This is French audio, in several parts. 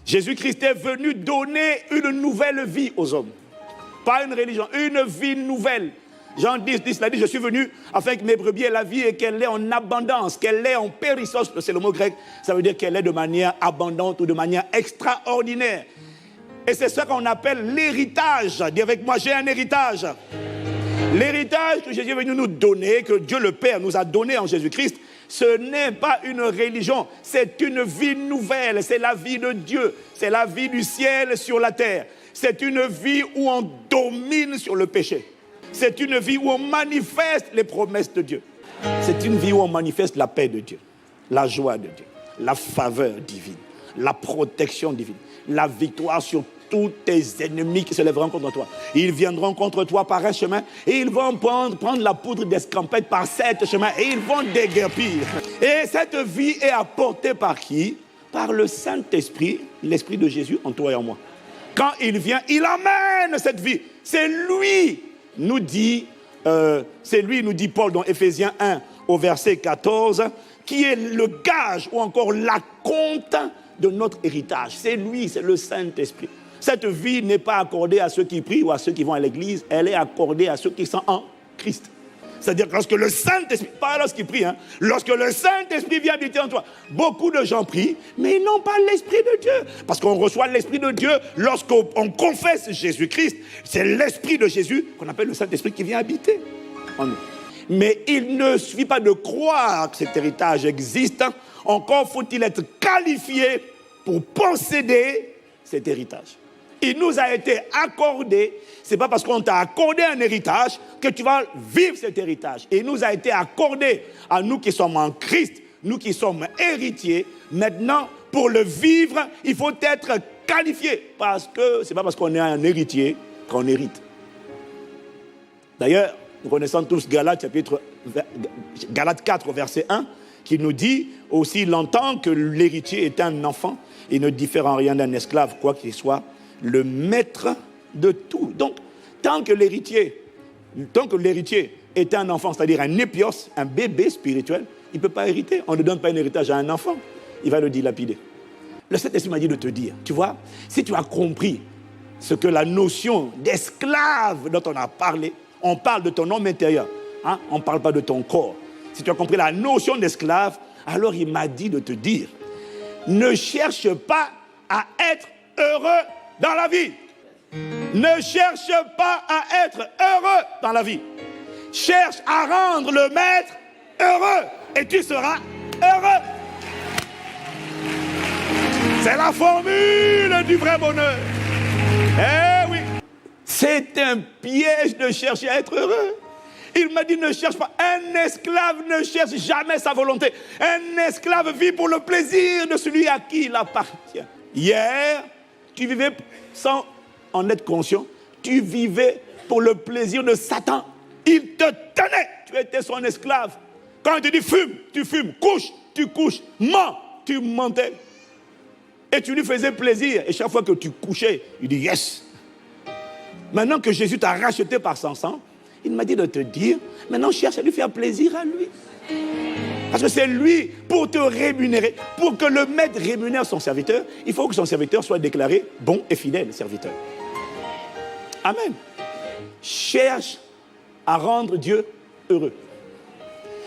Jésus-Christ est venu donner une nouvelle vie aux hommes. Pas une religion, une vie nouvelle. Jean 10 l'a dit, je suis venu afin que mes brebis aient la vie et qu'elle l'ait en abondance, qu'elle l'ait en périssos, c'est le mot grec, ça veut dire qu'elle l'ait de manière abondante ou de manière extraordinaire. Et c'est ça qu'on appelle l'héritage. Dis avec moi, j'ai un héritage. L'héritage que Jésus est venu nous donner, que Dieu le Père nous a donné en Jésus-Christ, ce n'est pas une religion, c'est une vie nouvelle, c'est la vie de Dieu, c'est la vie du ciel sur la terre. C'est une vie où on domine sur le péché. C'est une vie où on manifeste les promesses de Dieu. C'est une vie où on manifeste la paix de Dieu, la joie de Dieu, la faveur divine, la protection divine, la victoire sur tous tes ennemis qui se lèveront contre toi. Ils viendront contre toi par un chemin et ils vont prendre la poudre d'escampette par 7 chemins et ils vont déguerpir. Et cette vie est apportée par qui? Par le Saint-Esprit, l'Esprit de Jésus en toi et en moi. Quand il vient, il amène cette vie. C'est lui, nous dit Paul dans Éphésiens 1 au verset 14, qui est le gage ou encore l'acompte de notre héritage. C'est lui, c'est le Saint-Esprit. Cette vie n'est pas accordée à ceux qui prient ou à ceux qui vont à l'église, elle est accordée à ceux qui sont en Christ. C'est-à-dire que lorsque le Saint-Esprit, pas lorsqu'ils prient, lorsque le Saint-Esprit vient habiter en toi, beaucoup de gens prient, mais ils n'ont pas l'Esprit de Dieu. Parce qu'on reçoit l'Esprit de Dieu lorsqu'on confesse Jésus-Christ. C'est l'Esprit de Jésus qu'on appelle le Saint-Esprit qui vient habiter en nous. Mais il ne suffit pas de croire que cet héritage existe, encore faut-il être qualifié pour posséder cet héritage. Il nous a été accordé, ce n'est pas parce qu'on t'a accordé un héritage que tu vas vivre cet héritage. Il nous a été accordé à nous qui sommes en Christ, nous qui sommes héritiers. Maintenant, pour le vivre, il faut être qualifié. Parce que ce n'est pas parce qu'on est un héritier qu'on hérite. D'ailleurs, nous connaissons tous Galates 4, verset 1, qui nous dit aussi longtemps que l'héritier est un enfant et ne diffère en rien d'un esclave, quoi qu'il soit, le maître de tout. Donc, tant que l'héritier est un enfant, c'est-à-dire un épios, un bébé spirituel, il ne peut pas hériter. On ne donne pas un héritage à un enfant. Il va le dilapider. Le Saint-Esprit m'a dit de te dire, tu vois, si tu as compris ce que la notion d'esclave dont on a parlé, on parle de ton homme intérieur, on ne parle pas de ton corps. Si tu as compris la notion d'esclave, alors il m'a dit de te dire, ne cherche pas à être heureux dans la vie. Ne cherche pas à être heureux dans la vie. Cherche à rendre le maître heureux et tu seras heureux. C'est la formule du vrai bonheur. Eh oui. C'est un piège de chercher à être heureux. Il m'a dit ne cherche pas. Un esclave ne cherche jamais sa volonté. Un esclave vit pour le plaisir de celui à qui il appartient. Hier, tu vivais sans en être conscient. Tu vivais pour le plaisir de Satan. Il te tenait. Tu étais son esclave. Quand il te dit fume, tu fumes. Couche, tu couches. Mens, tu mentais. Et tu lui faisais plaisir. Et chaque fois que tu couchais, il dit yes. Maintenant que Jésus t'a racheté par son sang, il m'a dit de te dire, maintenant cherche à lui faire plaisir à lui. Parce que c'est lui pour te rémunérer. Pour que le maître rémunère son serviteur, il faut que son serviteur soit déclaré bon et fidèle serviteur. Amen. Cherche à rendre Dieu heureux.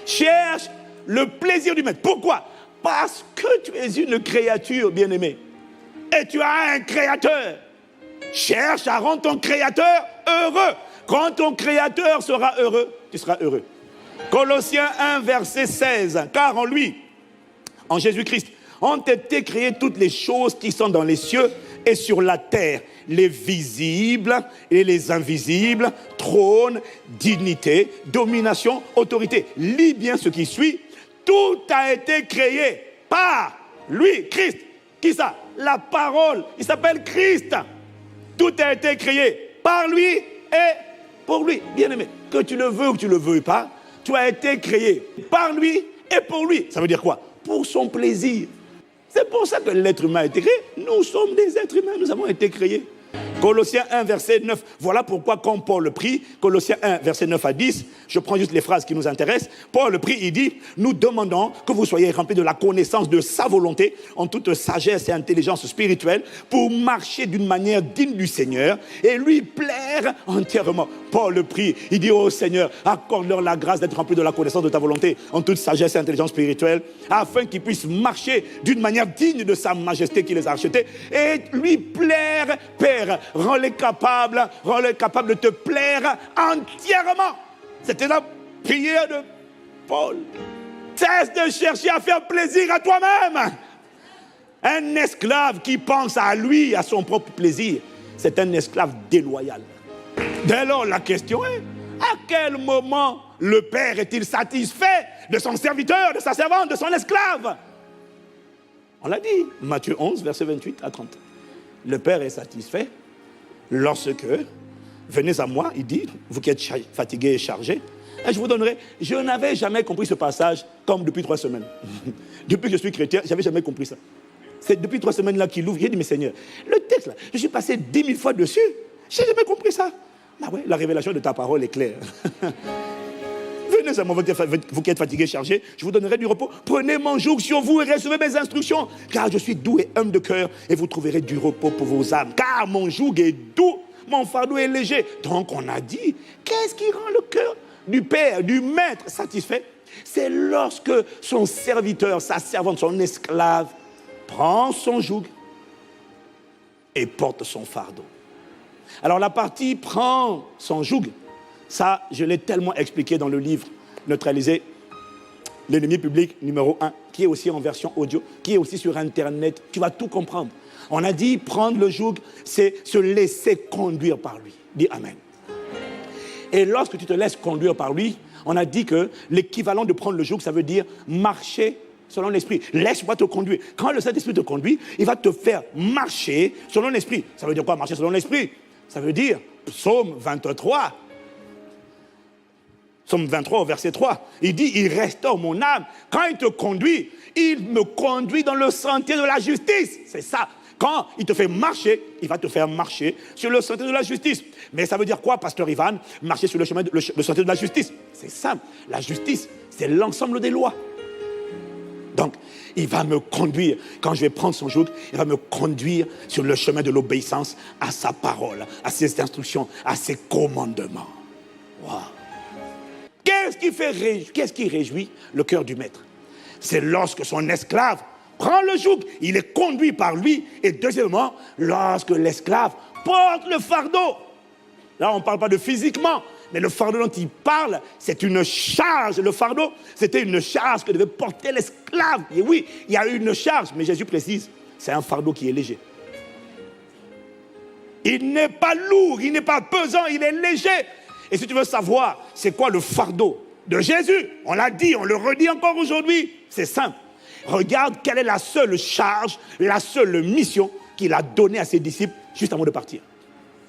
Cherche le plaisir du maître. Pourquoi? Parce que tu es une créature bien-aimée. Et tu as un créateur. Cherche à rendre ton créateur heureux. Quand ton créateur sera heureux, tu seras heureux. Colossiens 1, verset 16. Car en lui, en Jésus-Christ, ont été créées toutes les choses qui sont dans les cieux et sur la terre, les visibles et les invisibles, trône, dignité, domination, autorité. Lis bien ce qui suit. Tout a été créé par lui, Christ. Qui ça? La parole. Il s'appelle Christ. Tout a été créé par lui et pour lui. Bien-aimé, que tu le veux ou que tu ne le veuilles pas, tu as été créé par lui et pour lui. Ça veut dire quoi? Pour son plaisir. C'est pour ça que l'être humain a été créé. Nous sommes des êtres humains, nous avons été créés. Colossiens 1, verset 9. Voilà pourquoi quand Paul le prie, Colossiens 1, verset 9 à 10, je prends juste les phrases qui nous intéressent. Paul le prie, il dit, nous demandons que vous soyez remplis de la connaissance de sa volonté, en toute sagesse et intelligence spirituelle, pour marcher d'une manière digne du Seigneur et lui plaire entièrement. Paul le prie, il dit, oh Seigneur, accorde-leur la grâce d'être remplis de la connaissance de ta volonté, en toute sagesse et intelligence spirituelle, afin qu'ils puissent marcher d'une manière digne de sa majesté qui les a achetés, et lui plaire, Père, rends-les capables de te plaire entièrement. C'était la prière de Paul. Cesse de chercher à faire plaisir à toi-même. Un esclave qui pense à lui, à son propre plaisir, c'est un esclave déloyal. Dès lors, la question est, à quel moment le Père est-il satisfait de son serviteur, de sa servante, de son esclave? On l'a dit, Matthieu 11, verset 28 à 30. Le Père est satisfait lorsque, venez à moi, il dit, vous qui êtes fatigués et chargés, et je vous donnerai. Je n'avais jamais compris ce passage comme depuis 3 semaines. Depuis que je suis chrétien, je n'avais jamais compris ça. C'est depuis 3 semaines là qu'il l'ouvre. J'ai dit, mais Seigneur, le texte là, je suis passé 10 000 fois dessus. Je n'ai jamais compris ça. Ah ouais, la révélation de ta parole est claire. Venez à moi, vous qui êtes fatigués et chargés, je vous donnerai du repos. Prenez mon joug sur vous et recevez mes instructions. Car je suis doux et humble de cœur et vous trouverez du repos pour vos âmes. Car mon joug est doux, mon fardeau est léger. Donc on a dit, qu'est-ce qui rend le cœur du Père, du Maître satisfait? C'est lorsque son serviteur, sa servante, son esclave prend son joug et porte son fardeau. Alors la partie prend son joug, ça je l'ai tellement expliqué dans le livre Neutraliser l'ennemi public numéro 1, qui est aussi en version audio, qui est aussi sur internet, tu vas tout comprendre. On a dit prendre le joug, c'est se laisser conduire par lui. Dis Amen. Et lorsque tu te laisses conduire par lui, on a dit que l'équivalent de prendre le joug, ça veut dire marcher selon l'esprit. Laisse-moi te conduire. Quand le Saint-Esprit te conduit, il va te faire marcher selon l'esprit. Ça veut dire quoi, marcher selon l'esprit? Ça veut dire, Psaume 23, Psaume 23 au verset 3, il dit, il restaure mon âme. Quand il te conduit, il me conduit dans le sentier de la justice. C'est ça. Quand il te fait marcher, il va te faire marcher sur le sentier de la justice. Mais ça veut dire quoi, Pasteur Ivan? Marcher sur le sentier de la justice. C'est simple. La justice, c'est l'ensemble des lois. Donc, il va me conduire, quand je vais prendre son joug, il va me conduire sur le chemin de l'obéissance à sa parole, à ses instructions, à ses commandements. Wow. Qu'est-ce qui réjouit le cœur du maître? C'est lorsque son esclave prend le joug, il est conduit par lui, et deuxièmement, lorsque l'esclave porte le fardeau. Là, on ne parle pas de physiquement, mais le fardeau dont il parle, c'est une charge. Le fardeau, c'était une charge que devait porter l'esclave. Et oui, il y a une charge, mais Jésus précise, c'est un fardeau qui est léger. Il n'est pas lourd, il n'est pas pesant, il est léger. Et si tu veux savoir, c'est quoi le fardeau de Jésus? On l'a dit, on le redit encore aujourd'hui. C'est simple. Regarde quelle est la seule charge, la seule mission qu'il a donnée à ses disciples juste avant de partir.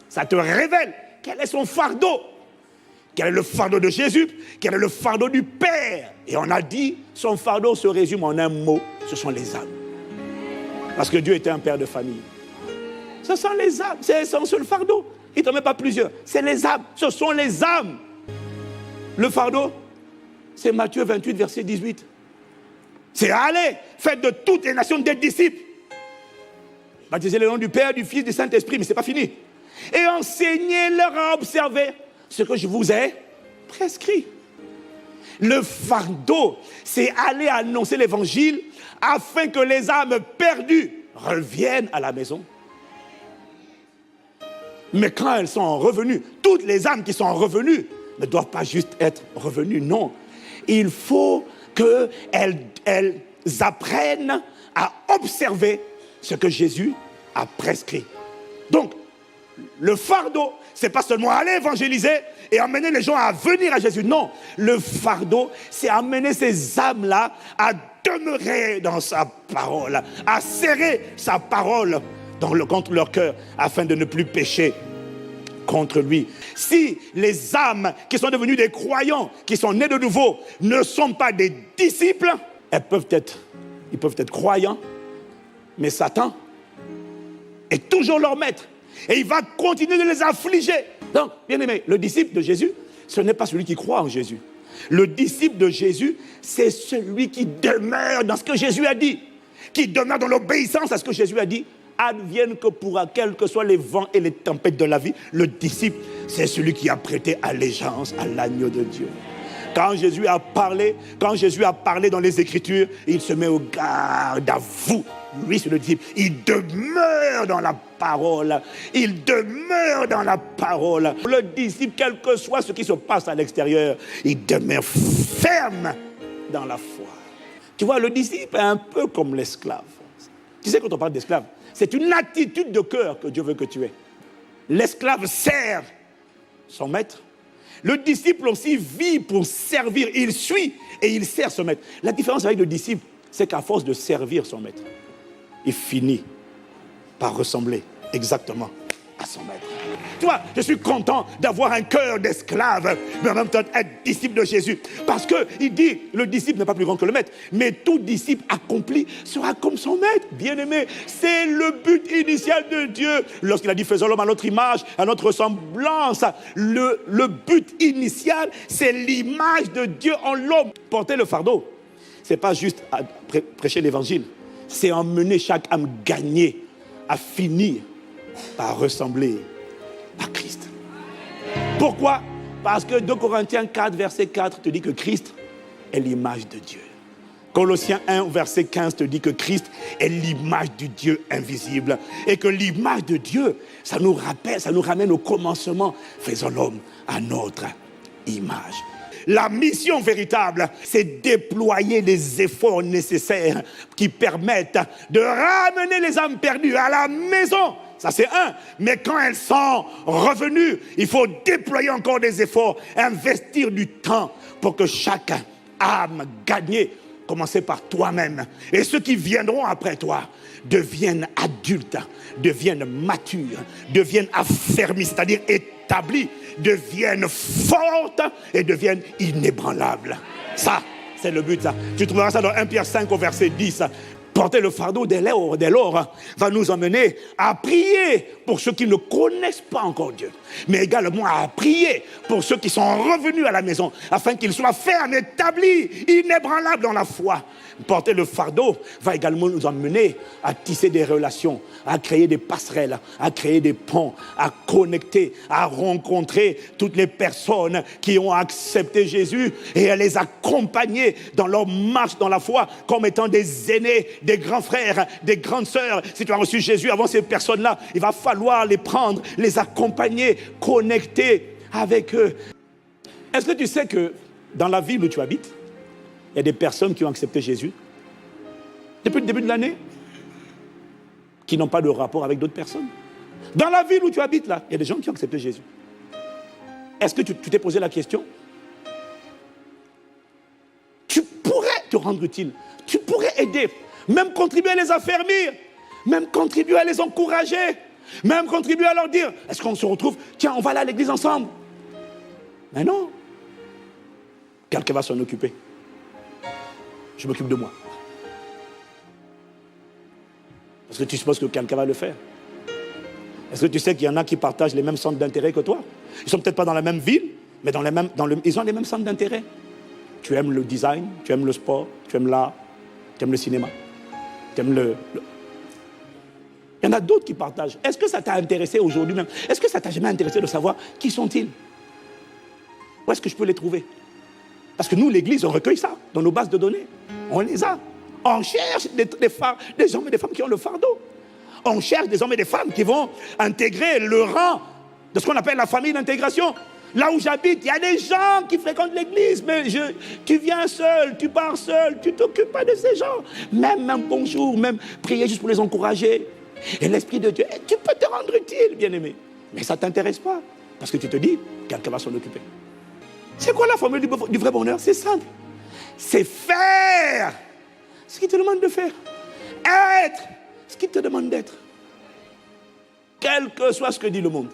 Ça te révèle quel est son fardeau. Quel est le fardeau de Jésus? Quel est le fardeau du Père? Et on a dit, son fardeau se résume en un mot, ce sont les âmes. Parce que Dieu était un père de famille. Ce sont les âmes, c'est son seul fardeau. Il ne t'en met pas plusieurs, c'est les âmes, ce sont les âmes. Le fardeau, c'est Matthieu 28, verset 18. C'est allez, faites de toutes les nations des disciples. Baptisez le nom du Père, du Fils, du Saint-Esprit, mais ce n'est pas fini. Et enseignez-leur à observer ce que je vous ai prescrit. Le fardeau, c'est aller annoncer l'évangile afin que les âmes perdues reviennent à la maison. Mais quand elles sont revenues, toutes les âmes qui sont revenues ne doivent pas juste être revenues, non. Il faut qu'elles apprennent à observer ce que Jésus a prescrit. Donc, le fardeau, c'est pas seulement aller évangéliser et amener les gens à venir à Jésus. Non, le fardeau, c'est amener ces âmes-là à demeurer dans sa parole, à serrer sa parole contre leur cœur afin de ne plus pécher contre lui. Si les âmes qui sont devenues des croyants, qui sont nés de nouveau, ne sont pas des disciples, ils peuvent être croyants, mais Satan est toujours leur maître. Et il va continuer de les affliger. Donc, bien aimé, le disciple de Jésus, ce n'est pas celui qui croit en Jésus. Le disciple de Jésus, c'est celui qui demeure dans ce que Jésus a dit, qui demeure dans l'obéissance à ce que Jésus a dit. Advienne que pourra, quels que soient les vents et les tempêtes de la vie, le disciple, c'est celui qui a prêté allégeance à l'agneau de Dieu. Quand Jésus a parlé dans les Écritures, il se met au garde à vous. Lui, c'est le disciple. Il demeure dans la parole. Il demeure dans la parole. Le disciple, quel que soit ce qui se passe à l'extérieur, il demeure ferme dans la foi. Tu vois, le disciple est un peu comme l'esclave. Tu sais, quand on parle d'esclave, c'est une attitude de cœur que Dieu veut que tu aies. L'esclave sert son maître. Le disciple aussi vit pour servir. Il suit et il sert son maître. La différence avec le disciple, c'est qu'à force de servir son maître, il finit par ressembler exactement à son maître. Tu vois, je suis content d'avoir un cœur d'esclave, mais en même temps être disciple de Jésus. Parce qu'il dit, le disciple n'est pas plus grand que le maître, mais tout disciple accompli sera comme son maître. Bien-aimé, c'est le but initial de Dieu. Lorsqu'il a dit, faisons l'homme à notre image, à notre ressemblance, le but initial, c'est l'image de Dieu en l'homme. Porter le fardeau, ce n'est pas juste prêcher l'évangile, c'est emmener chaque âme gagnée à finir par ressembler à Christ. Pourquoi? Parce que 2 Corinthiens 4, verset 4 te dit que Christ est l'image de Dieu. Colossiens 1, verset 15 te dit que Christ est l'image du Dieu invisible. Et que l'image de Dieu, ça nous rappelle, ça nous ramène au commencement. Faisons l'homme à notre image. La mission véritable, c'est déployer les efforts nécessaires qui permettent de ramener les âmes perdues à la maison. Ça, c'est un. Mais quand elles sont revenues, il faut déployer encore des efforts, investir du temps pour que chaque âme gagnée, commencer par toi-même, et ceux qui viendront après toi, deviennent adultes, deviennent matures, deviennent affermis, c'est-à-dire établis, deviennent fortes et deviennent inébranlables. Ça, c'est le but. Ça. Tu trouveras ça dans 1 Pierre 5 au verset 10. Porter le fardeau dès lors va nous emmener à prier pour ceux qui ne connaissent pas encore Dieu, mais également à prier pour ceux qui sont revenus à la maison, afin qu'ils soient fermes, établis, inébranlables dans la foi. Porter le fardeau va également nous emmener à tisser des relations, à créer des passerelles, à créer des ponts, à connecter, à rencontrer toutes les personnes qui ont accepté Jésus et à les accompagner dans leur marche dans la foi comme étant des aînés, des grands frères, des grandes sœurs. Si tu as reçu Jésus avant ces personnes-là, il va falloir les prendre, les accompagner, connecter avec eux. Est-ce que tu sais que dans la ville où tu habites, il y a des personnes qui ont accepté Jésus depuis le début de l'année, qui n'ont pas de rapport avec d'autres personnes? Dans la ville où tu habites, là, il y a des gens qui ont accepté Jésus. Est-ce que tu t'es posé la question? Tu pourrais te rendre utile, tu pourrais aider, même contribuer à les affermir, même contribuer à les encourager, même contribuer à leur dire, est-ce qu'on se retrouve? Tiens, on va aller à l'église ensemble. Mais non. Quelqu'un va s'en occuper. Je m'occupe de moi. Est-ce que tu supposes que quelqu'un va le faire? Est-ce que tu sais qu'il y en a qui partagent les mêmes centres d'intérêt que toi? Ils ne sont peut-être pas dans la même ville, mais ils ont les mêmes centres d'intérêt. Tu aimes le design, tu aimes le sport, tu aimes l'art, tu aimes le cinéma, tu aimes Il y en a d'autres qui partagent. Est-ce que ça t'a intéressé aujourd'hui même? Est-ce que ça t'a jamais intéressé de savoir qui sont-ils? Où est-ce que je peux les trouver? Parce que nous, l'Église, on recueille ça dans nos bases de données. On les a. On cherche des hommes et des femmes qui ont le fardeau. On cherche des hommes et des femmes qui vont intégrer le rang de ce qu'on appelle la famille d'intégration. Là où j'habite, il y a des gens qui fréquentent l'église, mais tu viens seul, tu pars seul, tu ne t'occupes pas de ces gens. Même un bonjour, même prier juste pour les encourager. Et l'Esprit de Dieu, tu peux te rendre utile, bien-aimé. Mais ça ne t'intéresse pas, parce que tu te dis, quelqu'un va s'en occuper. C'est quoi la formule du vrai bonheur? C'est simple. C'est faire ce qu'il te demande de faire. Être ce qu'il te demande d'être. Quel que soit ce que dit le monde.